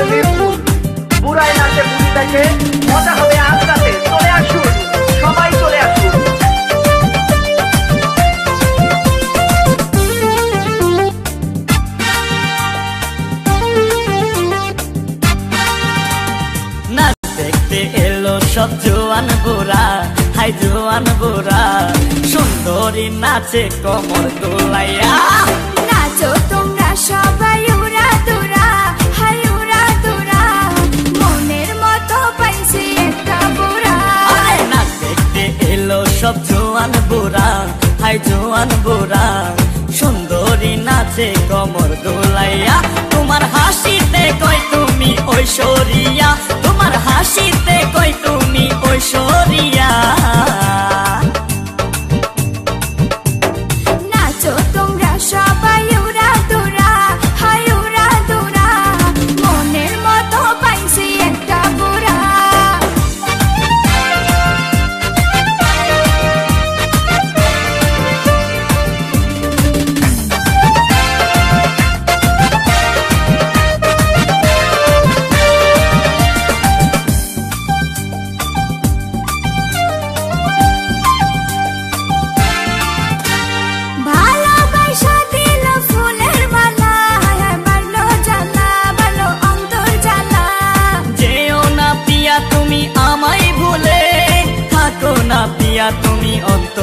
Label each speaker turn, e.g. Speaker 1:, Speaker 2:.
Speaker 1: প্রেমের ফুল। বুড়ায় নাচে বুড়ি দেখে, মজা হবে আজ রাতে। চলে আসুন, সবাই চলে আসুন।
Speaker 2: নাচ দেখতে এলো সব জোয়ান বুড়া, হাই জোয়ান বুড়া, সুন্দরী নাচে কোমর দোলাইয়া।
Speaker 3: নাচো তোমরা সবাই উড়া দুরা, হাই উড়া দুরা, মনের মতো পাইছি একটা বুড়া।
Speaker 2: আরে নাচ দেখতে এলো সব জোয়ান বুড়া, হাই জোয়ান বুড়া, সুন্দরী নাচে কোমর দোলাইয়া। তোমার হাসিতে কই তুমি ঐশ্বরিয়া, তোমার হাসিতে কই তুমি ঐশ্বরিয়া।
Speaker 3: নাচো তোমরা সবাই উড়া দুরা, হাই উড়া দুরা, মনের মতো পাইছি একটা বুড়া। ভালোবাসা দিল ফুলের মালা, বাড়লো জ্বালা, বাড়লো অন্তর জ্বালা।
Speaker 2: যেও না পিয়া তুমি আমায় ভুলে, থাকো না পিয়া তুমি অন্তর